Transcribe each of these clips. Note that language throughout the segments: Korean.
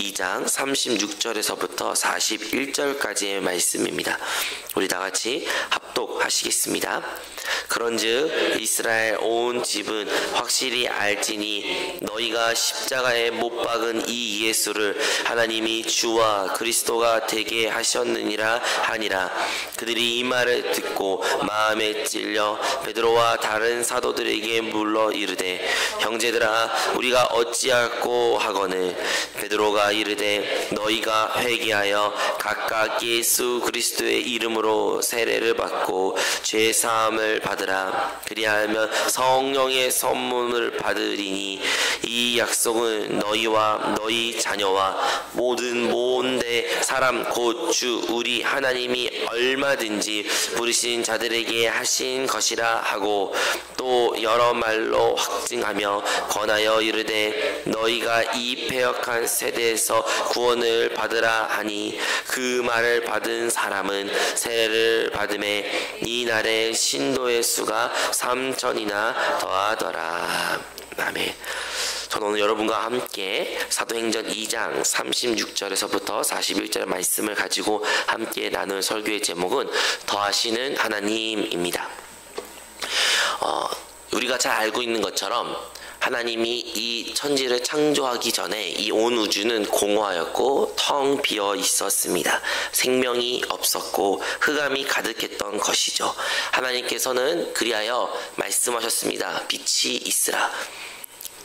2장 36절에서부터 41절까지의 말씀입니다. 우리 다 같이 합독하시겠습니다. 그런즉 이스라엘 온 집은 확실히 알지니 너희가 십자가에 못 박은 이 예수를 하나님이 주와 그리스도가 되게 하셨느니라 하니라. 그들이 이 말을 듣고 마음에 찔려 베드로와 다른 사도들에게 물러 이르되 형제들아 우리가 어찌할꼬 하거늘 베드로가 이르되 너희가 회개하여 각각 예수 그리스도의 이름으로 세례를 받고 죄 사함을 받으라. 그리하면 성령의 선물을 받으리니 이 약속은 너희와 너희 자녀와 모든 모온대 사람 곧 주 우리 하나님이 얼마든지 부르신 자들에게 하신 것이라 하고 또 여러 말로 확증하며 권하여 이르되 너희가 이 패역한 세대에서 구원을 받으라 하니 그 말을 받은 사람은 세례를 받음에 이 날에 신도의 수가 3,000이나 더하더라. 아멘. 저는 오늘 여러분과 함께 사도행전 2장 36절에서부터 41절 말씀을 가지고 함께 나눌 설교의 제목은 더하시는 하나님입니다. 우리가 잘 알고 있는 것처럼 하나님이 이 천지를 창조하기 전에 이 온 우주는 공허하였고 텅 비어 있었습니다. 생명이 없었고 흑암이 가득했던 것이죠. 하나님께서는 그리하여 말씀하셨습니다. 빛이 있으라.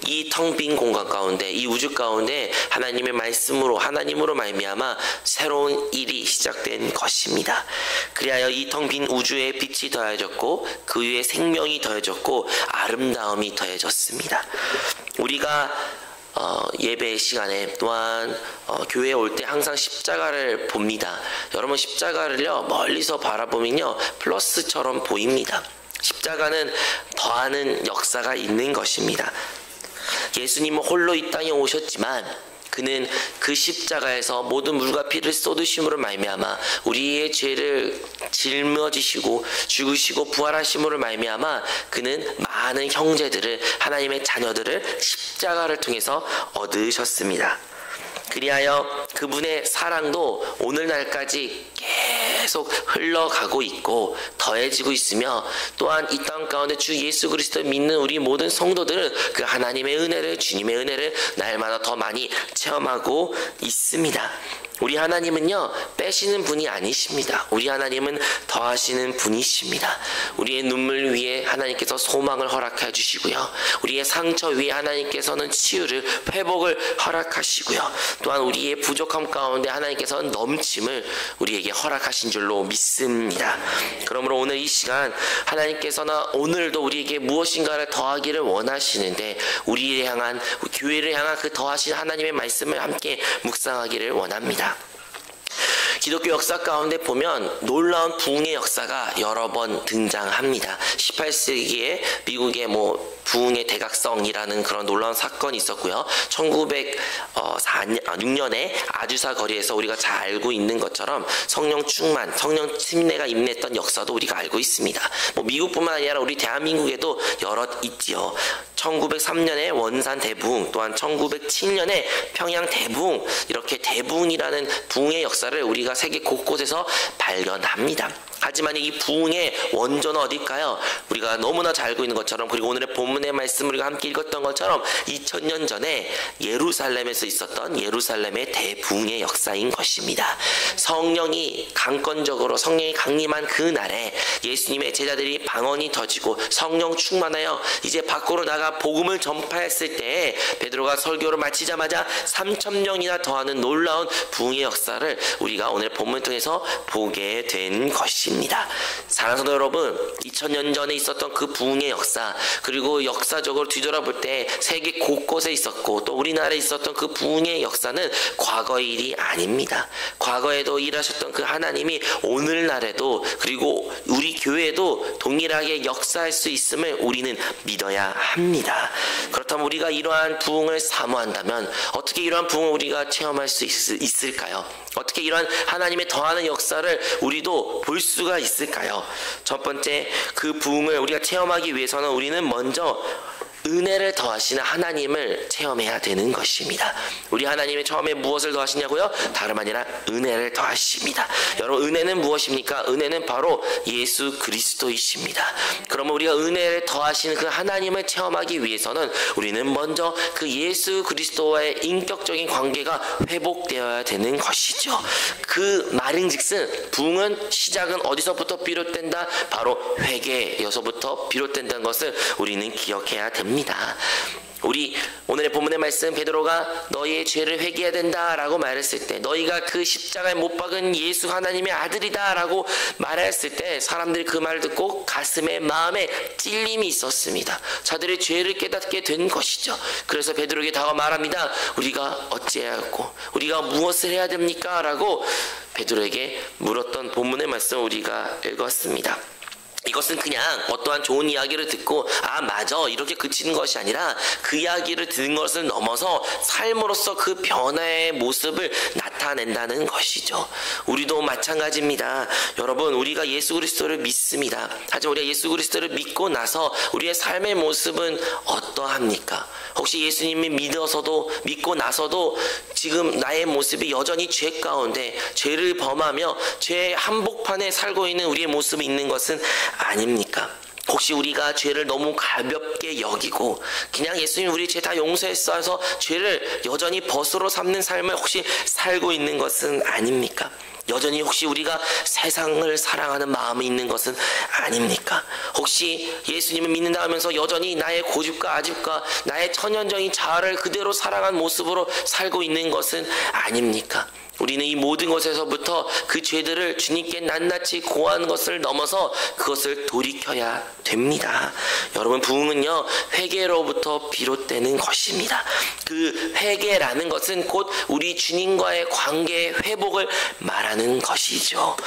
이 텅 빈 공간 가운데 이 우주 가운데 하나님의 말씀으로 하나님으로 말미암아 새로운 일이 시작된 것입니다. 그리하여 이 텅 빈 우주에 빛이 더해졌고 그 위에 생명이 더해졌고 아름다움이 더해졌습니다. 우리가 예배 시간에 또한 교회에 올 때 항상 십자가를 봅니다. 여러분 십자가를요 멀리서 바라보면요 플러스처럼 보입니다. 십자가는 더하는 역사가 있는 것입니다. 예수님은 홀로 이 땅에 오셨지만 그는 그 십자가에서 모든 물과 피를 쏟으심으로 말미암아 우리의 죄를 짊어지시고 죽으시고 부활하심으로 말미암아 그는 많은 형제들을 하나님의 자녀들을 십자가를 통해서 얻으셨습니다. 그리하여 그분의 사랑도 오늘날까지 계속 흘러가고 있고 더해지고 있으며 또한 이 땅 가운데 주 예수 그리스도를 믿는 우리 모든 성도들은 그 하나님의 은혜를 주님의 은혜를 날마다 더 많이 체험하고 있습니다. 우리 하나님은요 빼시는 분이 아니십니다. 우리 하나님은 더하시는 분이십니다. 우리의 눈물 위에 하나님께서 소망을 허락해 주시고요, 우리의 상처 위에 하나님께서는 치유를 회복을 허락하시고요, 또한 우리의 부족함 가운데 하나님께서는 넘침을 우리에게 허락하신 줄로 믿습니다. 그러므로 오늘 이 시간 하나님께서는 오늘도 우리에게 무엇인가를 더하기를 원하시는데 우리를 향한 교회를 향한 그 더하신 하나님의 말씀을 함께 묵상하기를 원합니다. 기독교 역사 가운데 보면 놀라운 부흥의 역사가 여러 번 등장합니다. 18세기에 미국의 부흥의 대각성이라는 그런 놀라운 사건이 있었고요. 1906년에 아주사 거리에서 우리가 잘 알고 있는 것처럼 성령 충만, 성령 침례가 임했던 역사도 우리가 알고 있습니다. 미국뿐만 아니라 우리 대한민국에도 여럿 있지요. 1903년에 원산 대부흥, 또한 1907년에 평양 대부흥, 이렇게 대부흥이라는 부흥의 역사를 우리가 세계 곳곳에서 발견합니다. 하지만 이 부흥의 원조는 어딜까요? 우리가 너무나 잘 알고 있는 것처럼, 그리고 오늘의 본문의 말씀을 우리가 함께 읽었던 것처럼 2000년 전에 예루살렘에서 있었던 예루살렘의 대부흥의 역사인 것입니다. 성령이 강권적으로 성령이 강림한 그 날에 예수님의 제자들이 방언이 터지고 성령 충만하여 이제 밖으로 나가 복음을 전파했을 때 베드로가 설교를 마치자마자 3,000명이나 더하는 놀라운 부흥의 역사를 우리가 오늘 본문 통해서 보게 된 것입니다. 사랑하는 성도 여러분, 2000년 전에 있었던 그 부흥의 역사, 그리고 역사적으로 뒤돌아볼 때 세계 곳곳에 있었고 또 우리나라에 있었던 그 부흥의 역사는 과거의 일이 아닙니다. 과거에도 일하셨던 그 하나님이 오늘날에도 그리고 우리 교회에도 동일하게 역사할 수 있음을 우리는 믿어야 합니다. 그렇다면 우리가 이러한 부흥을 사모한다면 어떻게 이러한 부흥을 우리가 체험할 수 있을까요? 어떻게 이러한 하나님의 더하는 역사를 우리도 볼 수가 있을까요? 첫 번째, 그 부흥을 우리가 체험하기 위해서는 우리는 먼저 은혜를 더하시는 하나님을 체험해야 되는 것입니다. 우리 하나님이 처음에 무엇을 더하시냐고요? 다름 아니라 은혜를 더하십니다. 여러분, 은혜는 무엇입니까? 은혜는 바로 예수 그리스도이십니다. 그러면 우리가 은혜를 더하시는 그 하나님을 체험하기 위해서는 우리는 먼저 그 예수 그리스도와의 인격적인 관계가 회복되어야 되는 것이죠. 그 말인즉슨 부흥은 시작은 어디서부터 비롯된다? 바로 회개에서부터 비롯된다는 것을 우리는 기억해야 됩니다. 우리 오늘의 본문의 말씀, 베드로가 너희의 죄를 회개해야 된다라고 말했을 때, 너희가 그 십자가에 못 박은 예수 하나님의 아들이다라고 말했을 때 사람들이 그 말을 듣고 가슴에 마음에 찔림이 있었습니다. 자들의 죄를 깨닫게 된 것이죠. 그래서 베드로에게 다가와 말합니다. 우리가 어찌해야 하고 우리가 무엇을 해야 됩니까? 라고 베드로에게 물었던 본문의 말씀 우리가 읽었습니다. 이것은 그냥 어떠한 좋은 이야기를 듣고 아 맞아 이렇게 그치는 것이 아니라 그 이야기를 듣는 것을 넘어서 삶으로서 그 변화의 모습을 나타낸다는 것이죠. 우리도 마찬가지입니다. 여러분, 우리가 예수 그리스도를 믿습니다. 하지만 우리가 예수 그리스도를 믿고 나서 우리의 삶의 모습은 어떠합니까? 혹시 예수님이 믿고 나서도 지금 나의 모습이 여전히 죄 가운데 죄를 범하며 죄의 한복판에 살고 있는 우리의 모습이 있는 것은 아닙니까? 혹시 우리가 죄를 너무 가볍게 여기고 그냥 예수님 우리 죄 다 용서했어서 죄를 여전히 벗으로 삼는 삶을 혹시 살고 있는 것은 아닙니까? 여전히 혹시 우리가 세상을 사랑하는 마음이 있는 것은 아닙니까? 혹시 예수님을 믿는다 하면서 여전히 나의 고집과 아집과 나의 천연적인 자아를 그대로 사랑한 모습으로 살고 있는 것은 아닙니까? 우리는 이 모든 것에서부터 그 죄들을 주님께 낱낱이 고하는 것을 넘어서 그것을 돌이켜야 됩니다. 여러분, 부흥은요 회개로부터 비롯되는 것입니다. 그 회개라는 것은 곧 우리 주님과의 관계의 회복을 말하는 것이죠.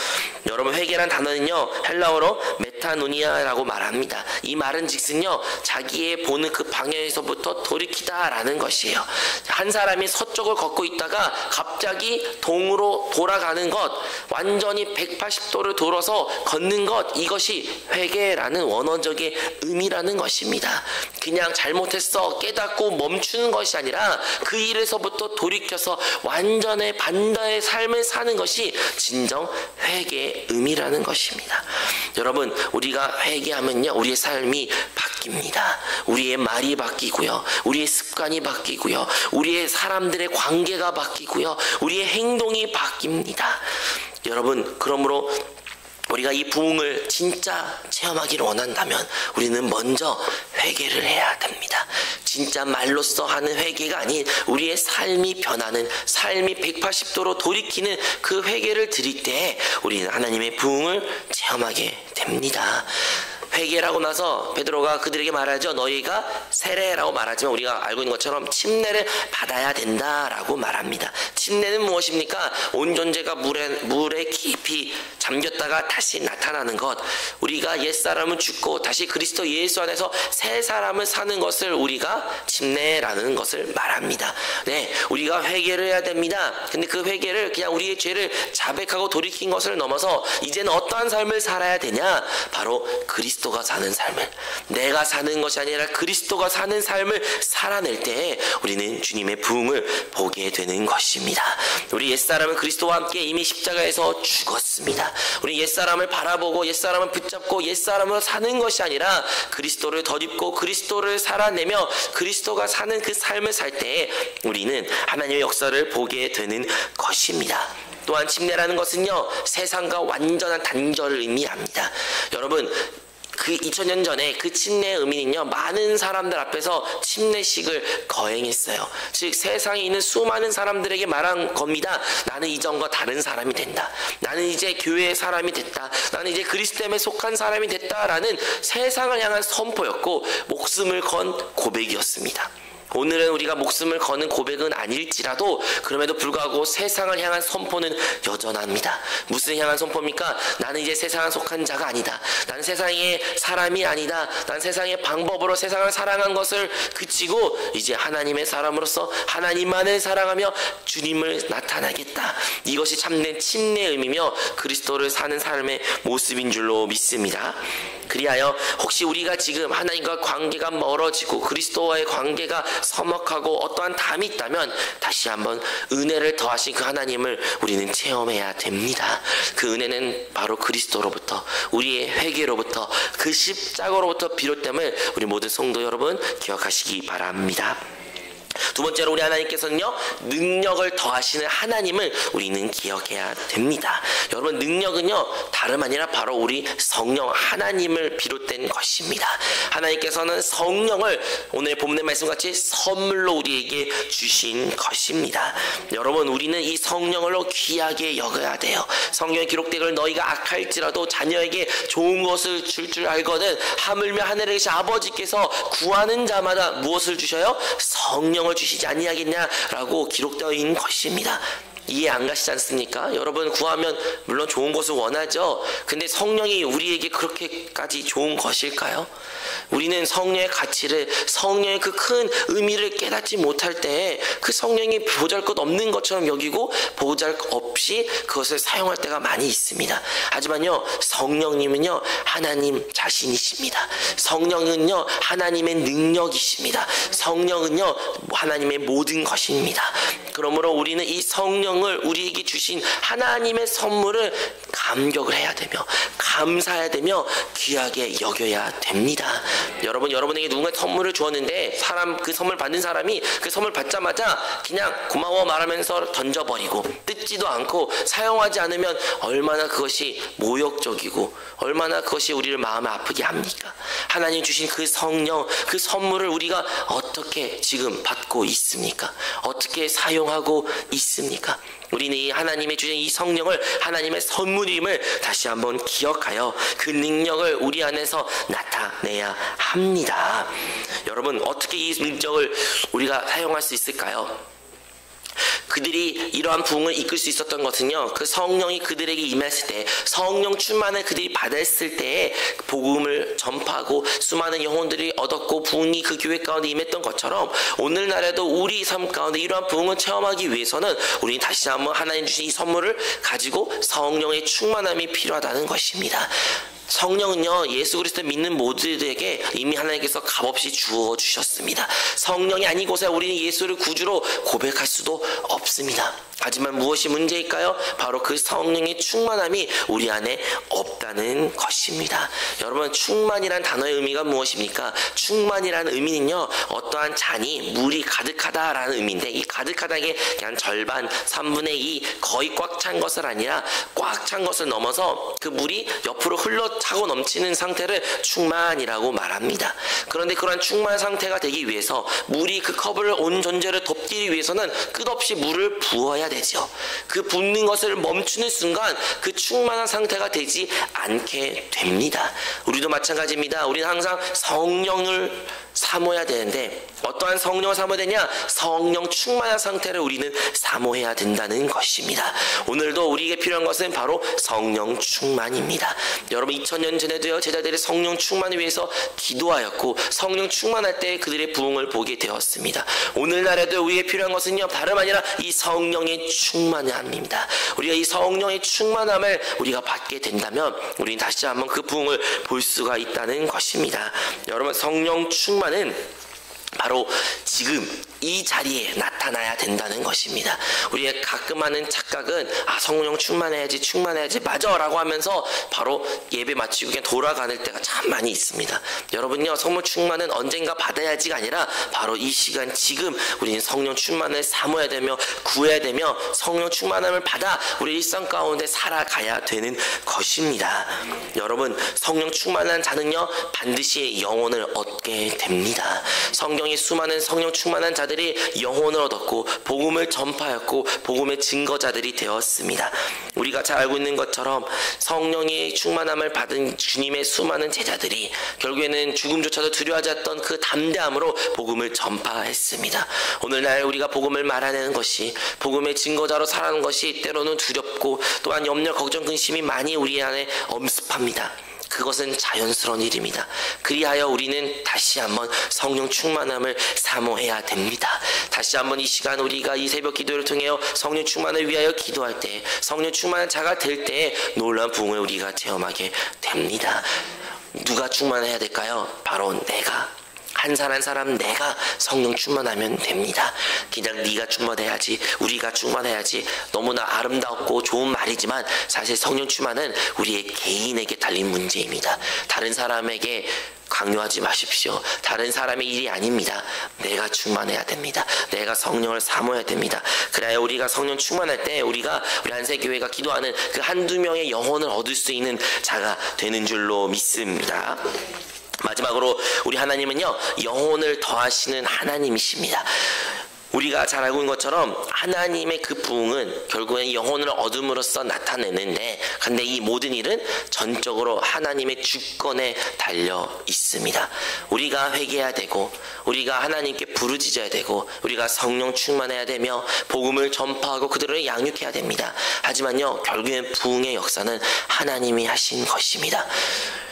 여러분, 회개란 단어는요 헬라어로 메타노니아라고 말합니다. 이 말은 즉슨요 자기의 보는 그 방향에서부터 돌이키다라는 것이에요. 한 사람이 서쪽을 걷고 있다가 갑자기 동으로 돌아가는 것, 완전히 180도를 돌아서 걷는 것, 이것이 회개라는 원어적인 의미라는 것입니다. 그냥 잘못했어 깨닫고 멈추는 것이 아니라 그 일에서부터 돌이켜서 완전히 반대의 삶을 사는 것이 진정 회개의 의미라는 것입니다. 여러분, 우리가 회개하면요 우리의 삶이 바뀝니다. 우리의 말이 바뀌고요, 우리의 습관이 바뀌고요, 우리의 사람들의 관계가 바뀌고요, 우리의 행동이 바뀝니다. 여러분, 그러므로 우리가 이 부흥을 진짜 체험하기를 원한다면 우리는 먼저 회개를 해야 됩니다. 진짜 말로써 하는 회개가 아닌 우리의 삶이 변하는, 삶이 180도로 돌이키는 그 회개를 드릴 때 우리는 하나님의 부흥을 체험하게 됩니다. 회개라고 나서 베드로가 그들에게 말하죠. 너희가 세례라고 말하지만 우리가 알고 있는 것처럼 침례를 받아야 된다라고 말합니다. 침례는 무엇입니까? 온 존재가 물에 깊이 잠겼다가 다시 나타나는 것, 우리가 옛사람은 죽고 다시 그리스도 예수 안에서 새 사람을 사는 것을 우리가 침례라는 것을 말합니다. 네, 우리가 회개를 해야 됩니다. 근데 그 회개를 그냥 우리의 죄를 자백하고 돌이킨 것을 넘어서 이제는 어떠한 삶을 살아야 되냐? 바로 그리스도가 사는 삶을, 내가 사는 것이 아니라 그리스도가 사는 삶을 살아낼 때 우리는 주님의 부흥을 보게 되는 것입니다. 우리 옛사람은 그리스도와 함께 이미 십자가에서 죽었습니다. 우리 옛사람을 바라보고 옛사람을 붙잡고 옛사람으로 사는 것이 아니라 그리스도를 덧입고 그리스도를 살아내며 그리스도가 사는 그 삶을 살 때 우리는 하나님의 역사를 보게 되는 것입니다. 또한 침례라는 것은요 세상과 완전한 단절을 의미합니다. 여러분, 그 2000년 전에 그 침례의 의미는요 많은 사람들 앞에서 침례식을 거행했어요. 즉 세상에 있는 수많은 사람들에게 말한 겁니다. 나는 이전과 다른 사람이 된다. 나는 이제 교회의 사람이 됐다. 나는 이제 그리스도에 속한 사람이 됐다라는 세상을 향한 선포였고 목숨을 건 고백이었습니다. 오늘은 우리가 목숨을 거는 고백은 아닐지라도 그럼에도 불구하고 세상을 향한 선포는 여전합니다. 무슨 향한 선포입니까? 나는 이제 세상에 속한 자가 아니다. 나는 세상의 사람이 아니다. 나는 세상의 방법으로 세상을 사랑한 것을 그치고 이제 하나님의 사람으로서 하나님만을 사랑하며 주님을 나타나겠다. 이것이 참된 침례의 의미며 그리스도를 사는 삶의 모습인 줄로 믿습니다. 그리하여 혹시 우리가 지금 하나님과 관계가 멀어지고 그리스도와의 관계가 서먹하고 어떠한 담이 있다면 다시 한번 은혜를 더하신 그 하나님을 우리는 체험해야 됩니다. 그 은혜는 바로 그리스도로부터, 우리의 회개로부터, 그 십자가로부터 비롯됨을 우리 모든 성도 여러분 기억하시기 바랍니다. 두 번째로 우리 하나님께서는요, 능력을 더하시는 하나님을 우리는 기억해야 됩니다. 여러분, 능력은요 다름 아니라 바로 우리 성령 하나님을 비롯된 것입니다. 하나님께서는 성령을 오늘 본문의 말씀같이 선물로 우리에게 주신 것입니다. 여러분, 우리는 이 성령을 귀하게 여겨야 돼요. 성경에 기록되기를 너희가 악할지라도 자녀에게 좋은 것을 줄 줄 알거든 하물며 하늘에 계신 아버지께서 구하는 자마다 무엇을 주셔요? 성령을 주시지 아니하겠냐라고 기록되어 있는 것입니다. 이해 안 가시지 않습니까? 여러분, 구하면 물론 좋은 것을 원하죠. 근데 성령이 우리에게 그렇게까지 좋은 것일까요? 우리는 성령의 가치를, 성령의 그 큰 의미를 깨닫지 못할 때 그 성령이 보잘것없는 것처럼 여기고 보잘것없이 그것을 사용할 때가 많이 있습니다. 하지만요, 성령님은요 하나님 자신이십니다. 성령은요 하나님의 능력이십니다. 성령은요 하나님의 모든 것입니다. 그러므로 우리는 이 성령을 우리에게 주신 하나님의 선물을 감격을 해야 되며 감사해야 되며 귀하게 여겨야 됩니다. 여러분, 여러분에게 누군가 선물을 주었는데 그 선물 받는 사람이 그 선물 받자마자 그냥 고마워 말하면서 던져버리고 뜯지도 않고 사용하지 않으면 얼마나 그것이 모욕적이고 얼마나 그것이 우리를 마음에 아프게 합니까? 하나님 주신 그 성령, 그 선물을 우리가 어떻게 지금 받고 있습니까? 어떻게 사용하고 있습니까? 우리는 이 하나님의 주신 이 성령을 하나님의 선물임을 다시 한번 기억하여 그 능력을 우리 안에서 나타내야 합니다. 여러분, 어떻게 이 능력을 우리가 사용할 수 있을까요? 그들이 이러한 부흥을 이끌 수 있었던 것은요, 그 성령이 그들에게 임했을 때, 성령 충만을 그들이 받았을 때에 복음을 전파하고 수많은 영혼들이 얻었고 부흥이 그 교회 가운데 임했던 것처럼 오늘날에도 우리 삶 가운데 이러한 부흥을 체험하기 위해서는 우리는 다시 한번 하나님 주신 이 선물을 가지고 성령의 충만함이 필요하다는 것입니다. 성령은요, 예수 그리스도 믿는 모두에게 이미 하나님께서 값없이 주어 주셨습니다. 성령이 아니고서 우리는 예수를 구주로 고백할 수도 없습니다. 하지만 무엇이 문제일까요? 바로 그 성령의 충만함이 우리 안에 없다는 것입니다. 여러분, 충만이란 단어의 의미가 무엇입니까? 충만이라는 의미는요, 어떠한 잔이 물이 가득하다라는 의미인데, 이 가득하다는 그냥 절반, 3분의 2, 거의 꽉 찬 것을 아니라 꽉 찬 것을 넘어서 그 물이 옆으로 흘러 차고 넘치는 상태를 충만이라고 말합니다. 그런데 그러한 충만 상태가 되기 위해서 물이 그 컵을 온 존재를 덮기 위해서는 끝없이 물을 부어야 되죠. 그 붓는 것을 멈추는 순간 그 충만한 상태가 되지 않게 됩니다. 우리도 마찬가지입니다. 우리는 항상 성령을 사모해야 되는데 어떠한 성령을 사모해야 되냐? 성령 충만한 상태를 우리는 사모해야 된다는 것입니다. 오늘도 우리에게 필요한 것은 바로 성령 충만입니다. 여러분, 2000년 전에도요, 제자들이 성령 충만을 위해서 기도하였고 성령 충만할 때 그들의 부흥을 보게 되었습니다. 오늘날에도 우리에게 필요한 것은요, 다름 아니라 이 성령의 충만함입니다. 우리가 이 성령의 충만함을 우리가 받게 된다면 우리는 다시 한번 그 부흥을 볼 수가 있다는 것입니다. 여러분, 성령 충만은 바로 지금 이 자리에 나타나야 된다는 것입니다. 우리의 가끔 하는 착각은 성령 충만해야지 맞아 라고 하면서 바로 예배 마치고 그냥 돌아가는 때가 참 많이 있습니다. 여러분요, 성령 충만은 언젠가 받아야지가 아니라 바로 이 시간 지금 우리는 성령 충만을 사모해야 되며 구해야 되며 성령 충만함을 받아 우리 일상 가운데 살아가야 되는 것입니다. 여러분, 성령 충만한 자는요 반드시 영혼을 얻게 됩니다. 성경의 수많은 성령 충만한 자들이 영혼을 얻었고 복음을 전파하였고 복음의 증거자들이 되었습니다. 우리가 잘 알고 있는 것처럼 성령의 충만함을 받은 주님의 수많은 제자들이 결국에는 죽음조차도 두려워하지 않았던 그 담대함으로 복음을 전파했습니다. 오늘날 우리가 복음을 말하는 것이, 복음의 증거자로 살아가는 것이 때로는 두렵고 또한 염려, 걱정, 근심이 많이 우리 안에 엄습합니다. 그것은 자연스러운 일입니다. 그리하여 우리는 다시 한번 성령 충만함을 사모해야 됩니다. 다시 한번 이 시간 우리가 이 새벽 기도를 통해 성령 충만을 위하여 기도할 때, 성령 충만한 자가 될 때에 놀라운 부흥을 우리가 체험하게 됩니다. 누가 충만해야 될까요? 바로 내가. 한 사람 한 사람 내가 성령 충만하면 됩니다. 그냥 네가 충만해야지, 우리가 충만해야지, 너무나 아름답고 좋은 말이지만 사실 성령 충만은 우리의 개인에게 달린 문제입니다. 다른 사람에게 강요하지 마십시오. 다른 사람의 일이 아닙니다. 내가 충만해야 됩니다. 내가 성령을 사모해야 됩니다. 그래야 우리가 성령 충만할 때 우리 한세교회가 기도하는 그 한두 명의 영혼을 얻을 수 있는 자가 되는 줄로 믿습니다. 마지막으로 우리 하나님은요, 영혼을 더하시는 하나님이십니다. 우리가 잘 알고 있는 것처럼 하나님의 그 부흥은 결국엔 영혼을 얻음으로써 나타내는데, 근데 이 모든 일은 전적으로 하나님의 주권에 달려 있습니다. 우리가 회개해야 되고, 우리가 하나님께 부르짖어야 되고, 우리가 성령 충만해야 되며 복음을 전파하고 그들을 양육해야 됩니다. 하지만요, 결국엔 부흥의 역사는 하나님이 하신 것입니다.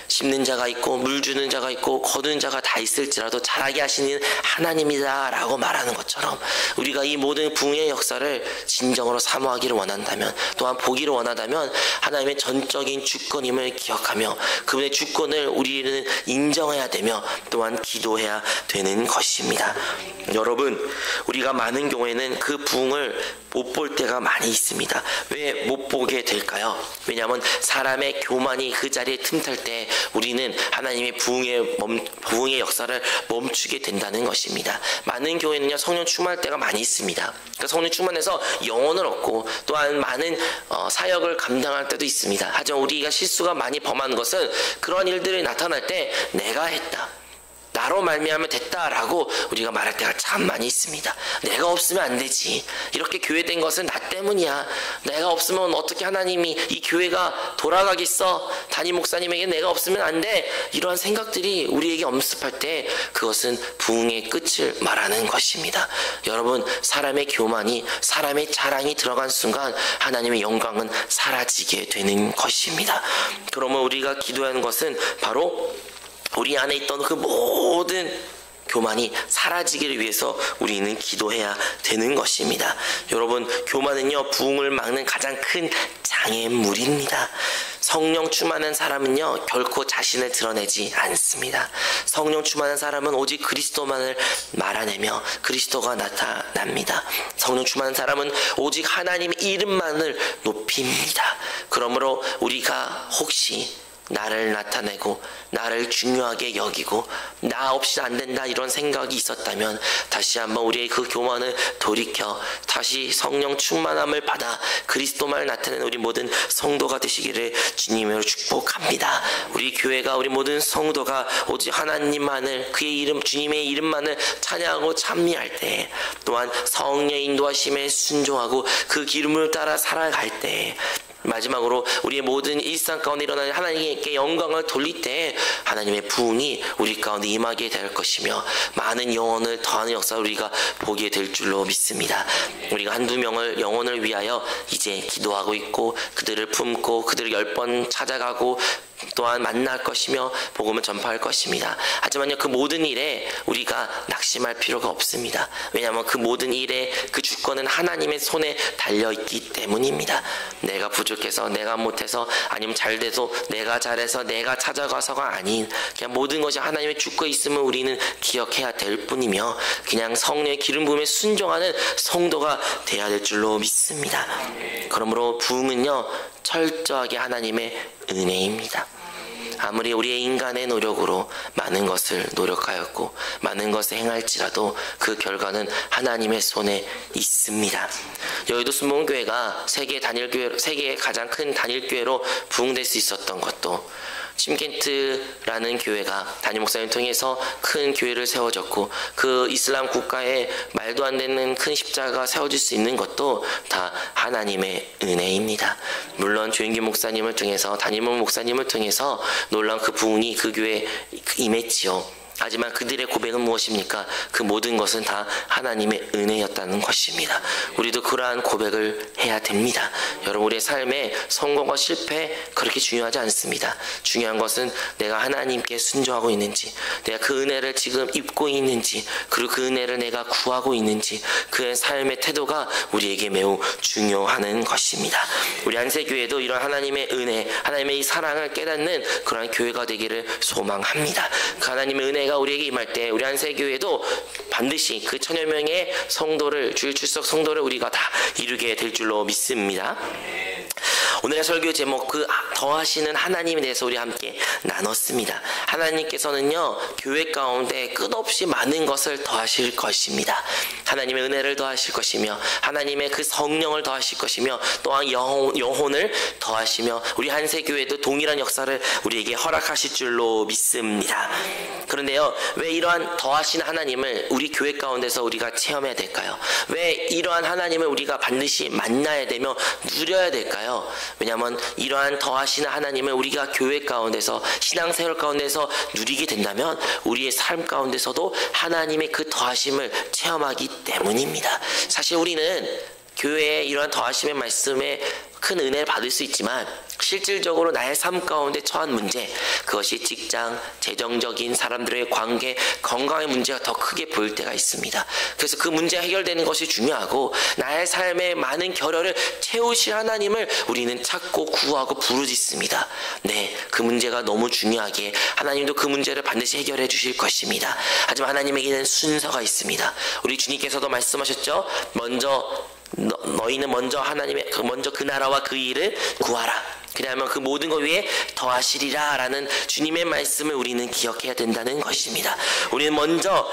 심는 자가 있고 물 주는 자가 있고 거두는 자가 다 있을지라도 자라게 하시는 하나님이다 라고 말하는 것처럼, 우리가 이 모든 부흥의 역사를 진정으로 사모하기를 원한다면, 또한 보기를 원한다면 하나님의 전적인 주권임을 기억하며 그분의 주권을 우리는 인정해야 되며 또한 기도해야 되는 것입니다. 여러분, 우리가 많은 경우에는 그 부흥을 못 볼 때가 많이 있습니다. 왜 못 보게 될까요? 왜냐하면 사람의 교만이 그 자리에 틈탈 때 우리는 하나님의 부흥의 역사를 멈추게 된다는 것입니다. 많은 교회는요, 성령 충만할 때가 많이 있습니다. 그러니까 성령 충만해서 영혼을 얻고 또한 많은 사역을 감당할 때도 있습니다. 하지만 우리가 실수가 많이 범하는 것은 그런 일들이 나타날 때 내가 했다, 나로 말미암아 됐다라고 우리가 말할 때가 참 많이 있습니다. 내가 없으면 안 되지, 이렇게 교회된 것은 나 때문이야, 내가 없으면 어떻게 하나님이 이 교회가 돌아가겠어, 담임 목사님에게 내가 없으면 안 돼, 이러한 생각들이 우리에게 엄습할 때 그것은 부흥의 끝을 말하는 것입니다. 여러분, 사람의 교만이, 사람의 자랑이 들어간 순간 하나님의 영광은 사라지게 되는 것입니다. 그러면 우리가 기도하는 것은 바로 우리 안에 있던 그 모든 교만이 사라지기를 위해서 우리는 기도해야 되는 것입니다. 여러분, 교만은요, 부흥을 막는 가장 큰 장애물입니다. 성령 충만한 사람은요, 결코 자신을 드러내지 않습니다. 성령 충만한 사람은 오직 그리스도만을 말하내며 그리스도가 나타납니다. 성령 충만한 사람은 오직 하나님의 이름만을 높입니다. 그러므로 우리가 혹시 나를 나타내고 나를 중요하게 여기고 나 없이 안 된다 이런 생각이 있었다면 다시 한번 우리의 그 교만을 돌이켜 다시 성령 충만함을 받아 그리스도만을 나타내는 우리 모든 성도가 되시기를 주님으로 축복합니다. 우리 교회가, 우리 모든 성도가 오직 하나님만을, 그의 이름, 주님의 이름만을 찬양하고 찬미할 때, 또한 성령의 인도하심에 순종하고 그 기름을 따라 살아갈 때, 마지막으로 우리의 모든 일상 가운데 일어나는 하나님께 영광을 돌릴 때 하나님의 부흥이 우리 가운데 임하게 될 것이며 많은 영혼을 더하는 역사를 우리가 보게 될 줄로 믿습니다. 우리가 한두 명을 영혼을 위하여 이제 기도하고 있고 그들을 품고 그들을 10번 찾아가고 또한 만날 것이며 복음을 전파할 것입니다. 하지만요, 그 모든 일에 우리가 낙심할 필요가 없습니다. 왜냐하면 그 모든 일에 그 주권은 하나님의 손에 달려있기 때문입니다. 내가 부족해서, 내가 못해서, 아니면 잘돼서, 내가 잘해서, 내가 찾아가서가 아닌 그냥 모든 것이 하나님의 주권에 있음을 우리는 기억해야 될 뿐이며 그냥 성령의 기름 부음에 순종하는 성도가 되어야 될 줄로 믿습니다. 그러므로 부흥은요, 철저하게 하나님의 은혜입니다. 아무리 우리의 인간의 노력으로 많은 것을 노력하였고 많은 것을 행할지라도 그 결과는 하나님의 손에 있습니다. 여의도 순복음교회가 세계의 가장 큰 단일교회로 부흥될 수 있었던 것도 침켄트라는 교회가 담임 목사님을 통해서 큰 교회를 세워졌고 그 이슬람 국가에 말도 안 되는 큰 십자가가 세워질 수 있는 것도 다 하나님의 은혜입니다. 물론 조인기 목사님을 통해서, 담임 목사님을 통해서 놀라운 그 부흥이 그 교회에 임했지요. 하지만 그들의 고백은 무엇입니까? 그 모든 것은 다 하나님의 은혜였다는 것입니다. 우리도 그러한 고백을 해야 됩니다. 여러분, 우리의 삶에 성공과 실패 그렇게 중요하지 않습니다. 중요한 것은 내가 하나님께 순종하고 있는지, 내가 그 은혜를 지금 입고 있는지, 그리고 그 은혜를 내가 구하고 있는지, 그의 삶의 태도가 우리에게 매우 중요한 것입니다. 우리 안세교회도 이런 하나님의 은혜, 하나님의 이 사랑을 깨닫는 그러한 교회가 되기를 소망합니다. 그 하나님의 은혜가 우리에게 임할 때 우리 안세교회도 반드시 그 1000여 명의 성도를, 주일 출석 성도를 우리가 다 이루게 될 줄로 믿습니다. 오늘의 설교 제목, 그 더하시는 하나님에 대해서 우리 함께 나눴습니다. 하나님께서는요, 교회 가운데 끝없이 많은 것을 더하실 것입니다. 하나님의 은혜를 더하실 것이며, 하나님의 그 성령을 더하실 것이며, 또한 영혼을 더하시며, 우리 한세교회도 동일한 역사를 우리에게 허락하실 줄로 믿습니다. 그런데요, 왜 이러한 더하신 하나님을 우리 교회 가운데서 우리가 체험해야 될까요? 왜 이러한 하나님을 우리가 반드시 만나야 되며 누려야 될까요? 왜냐하면 이러한 더하시는 하나님을 우리가 교회 가운데서, 신앙생활 가운데서 누리게 된다면 우리의 삶 가운데서도 하나님의 그 더하심을 체험하기 때문입니다. 사실 우리는 교회의 이러한 더하심의 말씀에 큰 은혜를 받을 수 있지만, 실질적으로 나의 삶 가운데 처한 문제, 그것이 직장, 재정적인 사람들의 관계, 건강의 문제가 더 크게 보일 때가 있습니다. 그래서 그 문제가 해결되는 것이 중요하고, 나의 삶에 많은 결여를 채우실 하나님을 우리는 찾고 구하고 부르짖습니다. 네, 그 문제가 너무 중요하기에 하나님도 그 문제를 반드시 해결해 주실 것입니다. 하지만 하나님에게는 순서가 있습니다. 우리 주님께서도 말씀하셨죠. 너희는 먼저 먼저 그 나라와 그 일을 구하라. 그러면 그 모든 것 위에 더하시리라 라는 주님의 말씀을 우리는 기억해야 된다는 것입니다. 우리는 먼저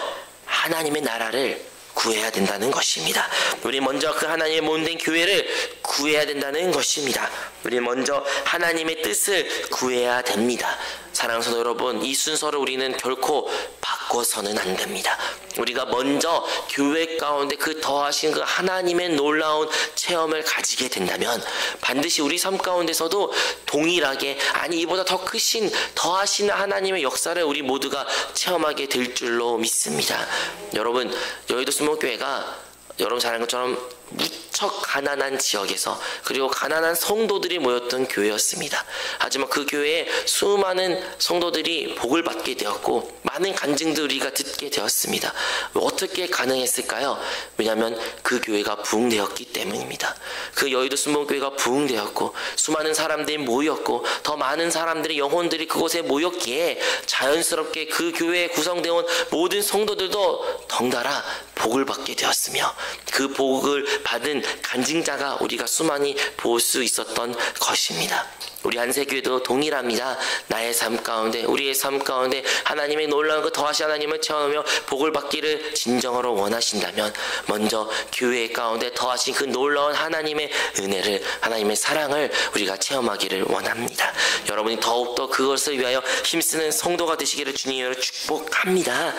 하나님의 나라를 구해야 된다는 것입니다. 우리 먼저 그 하나님의 몸된 교회를 구해야 된다는 것입니다. 우리 먼저 하나님의 뜻을 구해야 됩니다. 사랑하는 성도 여러분, 이 순서를 우리는 결코 바꿔서는 안 됩니다. 우리가 먼저 교회 가운데 그 더하신 그 하나님의 놀라운 체험을 가지게 된다면 반드시 우리 삶 가운데서도 동일하게, 아니 이보다 더 크신 더하시는 하나님의 역사를 우리 모두가 체험하게 될 줄로 믿습니다. 여러분, 여의도 수목교회가 여러분 잘 아는 것처럼 무척 가난한 지역에서, 그리고 가난한 성도들이 모였던 교회였습니다. 하지만 그 교회에 수많은 성도들이 복을 받게 되었고 많은 간증들 우리가 듣게 되었습니다. 어떻게 가능했을까요? 왜냐하면 그 교회가 부흥되었기 때문입니다. 그 여의도 순복음교회가 부흥되었고 수많은 사람들이 모였고 더 많은 사람들의 영혼들이 그곳에 모였기에 자연스럽게 그 교회에 구성되어 온 모든 성도들도 덩달아 복을 받게 되었으며, 그 복을 받은 간증자가 우리가 수많이 볼 수 있었던 것입니다. 우리 한세교회도 동일합니다. 나의 삶 가운데, 우리의 삶 가운데 하나님의 놀라운 그 더하신 하나님을 체험하며 복을 받기를 진정으로 원하신다면 먼저 교회 가운데 더하신 그 놀라운 하나님의 은혜를, 하나님의 사랑을 우리가 체험하기를 원합니다. 여러분이 더욱더 그것을 위하여 힘쓰는 성도가 되시기를 주님으로 축복합니다.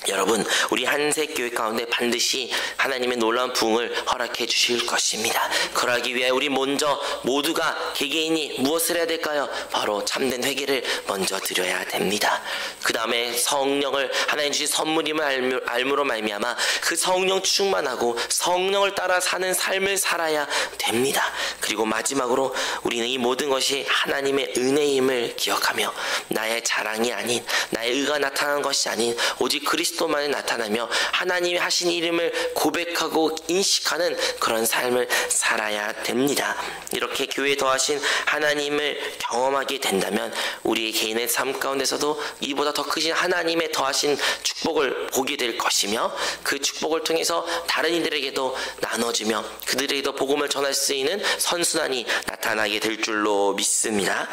여러분, 우리 한세교회 가운데 반드시 하나님의 놀라운 부흥을 허락해 주실 것입니다. 그러기 위해 우리 먼저 모두가 개개인이 무엇을 해야 될까요? 바로 참된 회개를 먼저 드려야 됩니다. 그 다음에 성령을, 하나님 주신 선물임을 알므로 말미암아 그 성령 충만하고 성령을 따라 사는 삶을 살아야 됩니다. 그리고 마지막으로 우리는 이 모든 것이 하나님의 은혜임을 기억하며 나의 자랑이 아닌, 나의 의가 나타나는 것이 아닌 오직 그리스도만이 나타나며 하나님이 하신 이름을 고백하고 인식하는 그런 삶을 살아야 됩니다. 이렇게 교회에 더하신 하나님을 경험하게 된다면 우리 개인의 삶 가운데서도 이보다 더 크신 하나님의 더하신 축복을 보게 될 것이며, 그 축복을 통해서 다른 이들에게도 나눠주며 그들에게도 복음을 전할 수 있는 선순환이 나타나게 될 줄로 믿습니다.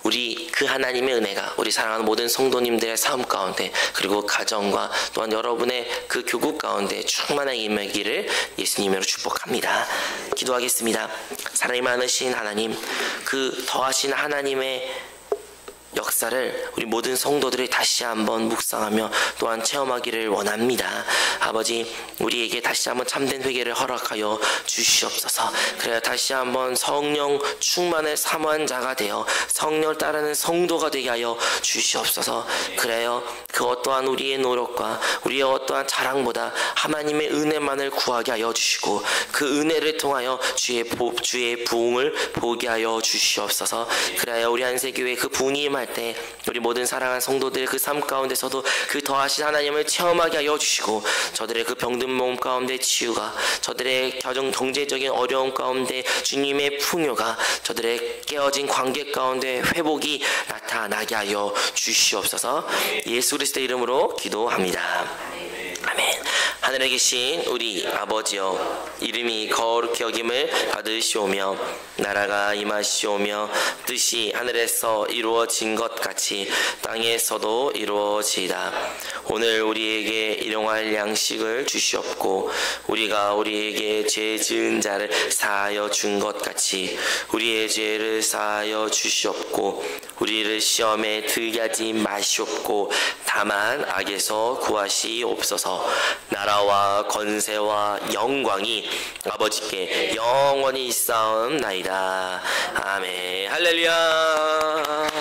우리 그 하나님의 은혜가 우리 사랑하는 모든 성도님들의 삶 가운데, 그리고 가정과 또한 여러분의 그 교국 가운데 충만하게 임하기를 예수님으로 축복합니다. 기도하겠습니다. 사랑이 많으신 하나님, 그 더하신 하나님의 역사를 우리 모든 성도들이 다시 한번 묵상하며 또한 체험하기를 원합니다. 아버지, 우리에게 다시 한번 참된 회개를 허락하여 주시옵소서. 그래야 다시 한번 성령 충만의 사모한 자가 되어 성령을 따르는 성도가 되게 하여 주시옵소서. 그래요, 그 어떠한 우리의 노력과 우리의 어떠한 자랑보다 하나님의 은혜만을 구하게 하여 주시고 그 은혜를 통하여 주의 부흥을 보게 하여 주시옵소서. 그래야 우리 한세교회 그 부흥이 임할 때 우리 모든 사랑하는 성도들 그 삶 가운데서도 그 더하신 하나님을 체험하게 하여 주시고 저들의 그 병든 몸 가운데 치유가, 저들의 경제적인 어려움 가운데 주님의 풍요가, 저들의 깨어진 관계 가운데 회복이 나타나게 하여 주시옵소서. 예수 그리스도의 이름으로 기도합니다. 아멘. 하늘에 계신 우리 아버지여, 이름이 거룩히 여김을 받으시오며 나라가 임하시오며 뜻이 하늘에서 이루어진 것 같이 땅에서도 이루어지이다. 오늘 우리에게 일용할 양식을 주시옵고 우리가 우리에게 죄 지은 자를 사하여 준 것 같이 우리의 죄를 사하여 주시옵고 우리를 시험에 들게 하지 마시옵고 다만 악에서 구하시옵소서. 나라와 권세와 영광이 아버지께 영원히 있사옵나이다. 아멘. 할렐루야.